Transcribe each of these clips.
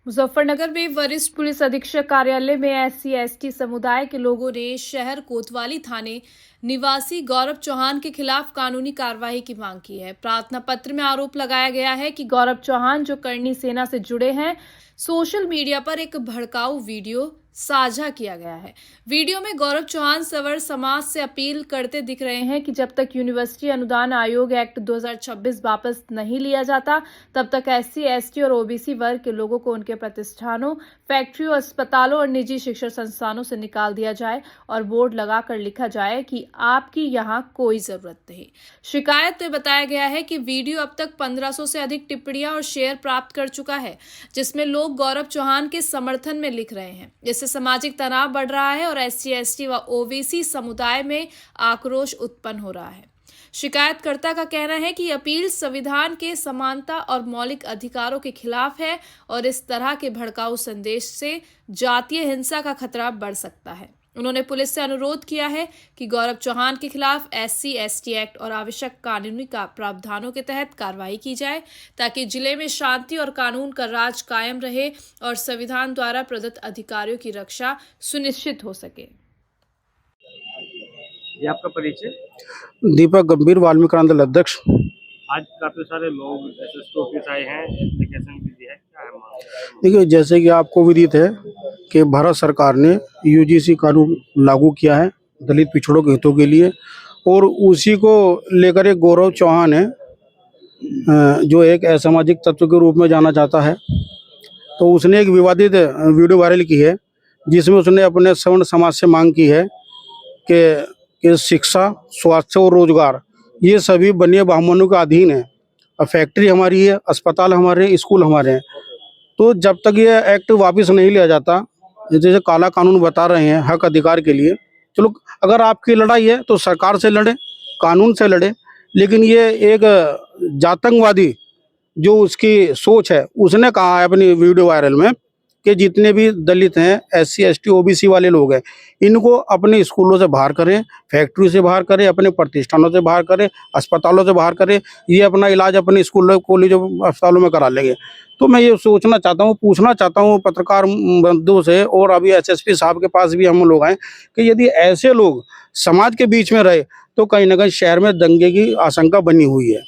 मुजफ्फरनगर में वरिष्ठ पुलिस अधीक्षक कार्यालय में SC/ST समुदाय के लोगों ने शहर कोतवाली थाने निवासी गौरव चौहान के खिलाफ कानूनी कार्रवाई की मांग की है। प्रार्थना पत्र में आरोप लगाया गया है कि गौरव चौहान, जो करनी सेना से जुड़े हैं, सोशल मीडिया पर एक भड़काऊ वीडियो साझा किया गया है। वीडियो में गौरव चौहान सवर समाज से अपील करते दिख रहे हैं कि जब तक यूनिवर्सिटी अनुदान आयोग एक्ट 2026 वापस नहीं लिया जाता, तब तक SC/ST और OBC वर्ग के लोगों को उनके प्रतिष्ठानों, फैक्ट्रियों, अस्पतालों और निजी शिक्षण संस्थानों से निकाल दिया जाए और बोर्ड लगाकर लिखा जाए कि आपकी यहाँ कोई जरूरत नहीं। शिकायत में बताया गया है कि वीडियो अब तक 1500 से अधिक टिप्पणियां और शेयर प्राप्त कर चुका है, जिसमें लोग गौरव चौहान के समर्थन में लिख रहे हैं। इससे सामाजिक तनाव बढ़ रहा है और SC/ST व OBC समुदाय में आक्रोश उत्पन्न हो रहा है। शिकायतकर्ता का कहना है कि अपील संविधान के समानता और मौलिक अधिकारों के खिलाफ है और इस तरह के भड़काऊ संदेश से जातीय हिंसा का खतरा बढ़ सकता है। उन्होंने पुलिस से अनुरोध किया है कि गौरव चौहान के खिलाफ SC/ST एक्ट और आवश्यक कानूनी प्रावधानों के तहत कार्रवाई की जाए, ताकि जिले में शांति और कानून का राज कायम रहे और संविधान द्वारा प्रदत्त अधिकारों की रक्षा सुनिश्चित हो सके। ये आपका परिचय? दीपक गंभीर, वाल्मीकि आंदोलन अध्यक्ष। आज काफी सारे लोग SSP ऑफिस आए हैं, एप्लीकेशन भी दी है, क्या है मामला? देखिए, जैसे कि आपको विदित है कि भारत सरकार ने UGC कानून लागू किया है दलित पिछड़ों के हितों के लिए, और उसी को लेकर एक गौरव चौहान है जो एक असामाजिक तत्व के रूप में जाना जाता है। तो उसने एक विवादित वीडियो वायरल की है, जिसमें उसने अपने सवर्ण समाज से मांग की है कि शिक्षा, स्वास्थ्य और रोजगार ये सभी बनिए ब्राह्मणों के अधीन है। अब फैक्ट्री हमारी है, अस्पताल हमारे हैं, स्कूल हमारे हैं। तो जब तक ये एक्ट वापस नहीं लिया जाता, जैसे काला कानून बता रहे हैं हक अधिकार के लिए, चलो अगर आपकी लड़ाई है तो सरकार से लड़े, कानून से लड़े, लेकिन ये एक जातंकवादी जो उसकी सोच है, उसने कहा है अपनी वीडियो वायरल में कि जितने भी दलित हैं, SC/ST OBC वाले लोग हैं, इनको अपने स्कूलों से बाहर करें, फैक्ट्री से बाहर करें, अपने प्रतिष्ठानों से बाहर करें, अस्पतालों से बाहर करें, ये अपना इलाज अपने स्कूलों, कॉलेजों, अस्पतालों में करा लेंगे। तो मैं ये सोचना चाहता हूँ, पूछना चाहता हूँ पत्रकार बंधुओं से, और अभी SSP साहब के पास भी हम लोग आए, कि यदि ऐसे लोग समाज के बीच में रहे तो कहीं ना कहीं शहर में दंगे की आशंका बनी हुई है।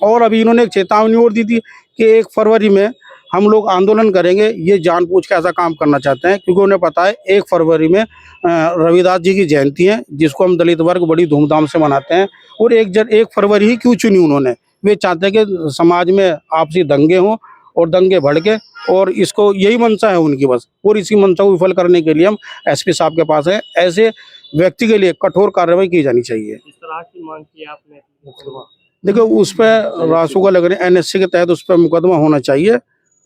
और अभी इन्होंने एक चेतावनी और दी थी कि 1 फरवरी में हम लोग आंदोलन करेंगे। ये जानबूझ के ऐसा काम करना चाहते हैं, क्योंकि उन्हें पता है 1 फरवरी में रविदास जी की जयंती है, जिसको हम दलित वर्ग बड़ी धूमधाम से मनाते हैं। और 1 फरवरी ही क्यों चुनी उन्होंने? वे चाहते हैं कि समाज में आपसी दंगे हों और दंगे भड़के, और इसको यही मंशा है उनकी बस। और इसी मंशा को विफल करने के लिए हम SP साहब के पास है। ऐसे व्यक्ति के लिए कठोर कार्रवाई की जानी चाहिए। इस तरह की मांग की आपने? देखो, उस पर रासुका लग रहे, NSC के तहत उस पर मुकदमा होना चाहिए,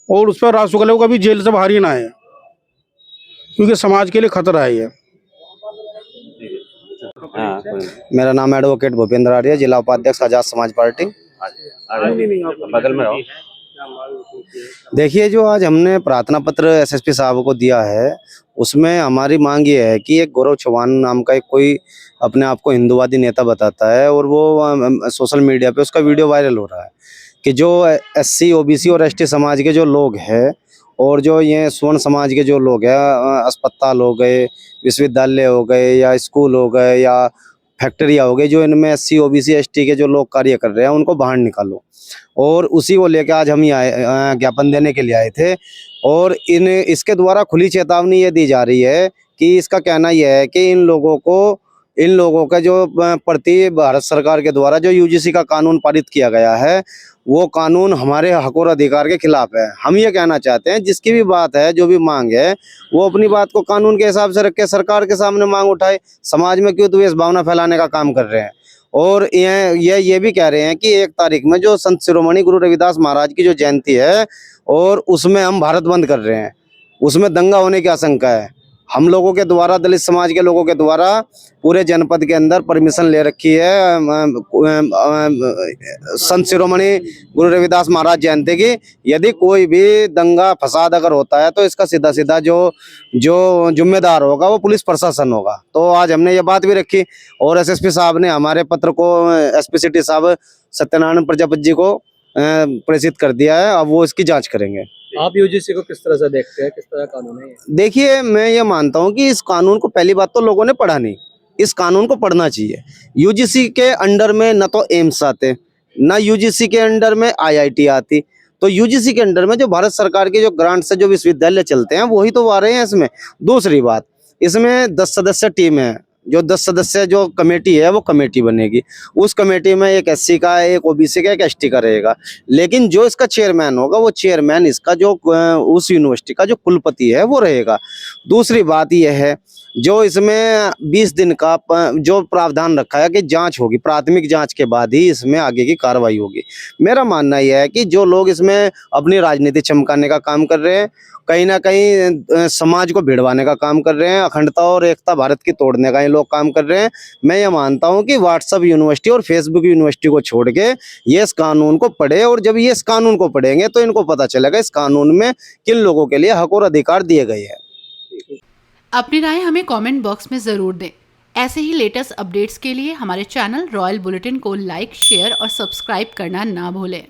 और उस पर रासुका लोग कभी जेल से बाहर ही ना आए, क्योंकि समाज के लिए खतरा है ये। मेरा नाम एडवोकेट भूपेंद्र आर्य, जिला उपाध्यक्ष आजाद समाज पार्टी। बगल में रहो। देखिए, जो आज हमने प्रार्थना पत्र SSP साहब को दिया है, उसमें हमारी मांग ये है कि एक गौरव चौहान नाम का एक कोई अपने आप को हिंदूवादी नेता बताता है, और वो सोशल मीडिया पे उसका वीडियो वायरल हो रहा है कि जो SC OBC और ST समाज के जो लोग हैं, और जो ये स्वर्ण समाज के जो लोग हैं, अस्पताल हो गए, विश्वविद्यालय हो गए, या स्कूल हो गए, या फैक्ट्रियाँ हो गई, जो इनमें SC OBC ST के जो लोग कार्य कर रहे हैं, उनको बाहर निकालो। और उसी को लेकर आज हम यहाँ ज्ञापन देने के लिए आए थे। और इसके द्वारा खुली चेतावनी ये दी जा रही है कि इसका कहना यह है कि इन लोगों का जो प्रति भारत सरकार के द्वारा जो UGC का कानून पारित किया गया है, वो कानून हमारे हक और अधिकार के खिलाफ है। हम ये कहना चाहते हैं, जिसकी भी बात है, जो भी मांग है, वो अपनी बात को कानून के हिसाब से रख के सरकार के सामने मांग उठाए। समाज में क्यों द्वेष भावना फैलाने का काम कर रहे हैं। और ये भी कह रहे हैं कि 1 तारीख में जो संत शिरोमणि गुरु रविदास महाराज की जो जयंती है, और उसमें हम भारत बंद कर रहे हैं, उसमें दंगा होने की आशंका है। हम लोगों के द्वारा, दलित समाज के लोगों के द्वारा पूरे जनपद के अंदर परमिशन ले रखी है संत शिरोमणि गुरु रविदास महाराज जयंती की। यदि कोई भी दंगा फसाद अगर होता है, तो इसका सीधा सीधा जो जिम्मेदार होगा वो पुलिस प्रशासन होगा। तो आज हमने ये बात भी रखी, और SSP साहब ने हमारे पत्र को SP सिटी साहब सत्यनारायण प्रजापति जी को प्रेषित कर दिया है। अब वो इसकी जांच करेंगे। यूनिवर्सिटी। आप यूजीसी को किस तरह से देखते हैं, किस तरह का कानून है ये? देखिए, मैं ये मानता हूँ कि इस कानून को पहली बात तो लोगों ने पढ़ा नहीं, इस कानून को पढ़ना चाहिए। यूजीसी के अंडर में न तो एम्स आते, ना यूजीसी के अंडर में आईआईटी आती, तो यूजीसी के अंडर में जो भारत सरकार के जो ग्रांट से जो विश्वविद्यालय चलते हैं वही तो आ रहे हैं इसमें। दूसरी बात, इसमें 10 सदस्य टीम है, जो 10 सदस्य जो कमेटी है वो कमेटी बनेगी। उस कमेटी में एक एससी का, एक ओबीसी का, एक एसटी का रहेगा। लेकिन जो इसका चेयरमैन होगा वो चेयरमैन इसका जो उस यूनिवर्सिटी का जो कुलपति है वो रहेगा। दूसरी बात यह है, जो इसमें 20 दिन का जो प्रावधान रखा है कि जांच होगी, प्राथमिक जांच के बाद ही इसमें आगे की कार्रवाई होगी। मेरा मानना यह है कि जो लोग इसमें अपनी राजनीति चमकाने का काम कर रहे हैं, कहीं ना कहीं समाज को भिड़वाने का काम कर रहे हैं, अखंडता और एकता भारत की तोड़ने का ये लोग काम कर रहे हैं। मैं ये मानता हूं कि व्हाट्सएप यूनिवर्सिटी और फेसबुक यूनिवर्सिटी को छोड़ के ये इस कानून को पढ़े, और जब ये इस कानून को पढ़ेंगे तो इनको पता चलेगा इस कानून में किन लोगों के लिए हक और अधिकार दिए गए हैं। अपनी राय हमें कमेंट बॉक्स में ज़रूर दें। ऐसे ही लेटेस्ट अपडेट्स के लिए हमारे चैनल रॉयल बुलेटिन को लाइक, शेयर और सब्सक्राइब करना ना भूलें।